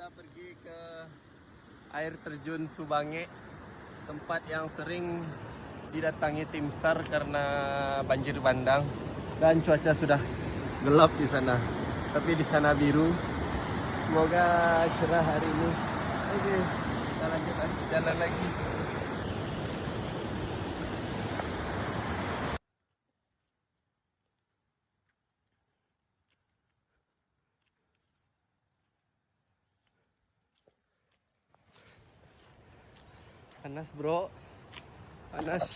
kita pergi ke air terjun Subange, tempat yang sering didatangi tim SAR karena banjir bandang dan cuaca sudah gelap di sana. Tapi di sana biru. Semoga cerah hari ini. Oke, kita lanjut jalan lagi. Panas bro, panas.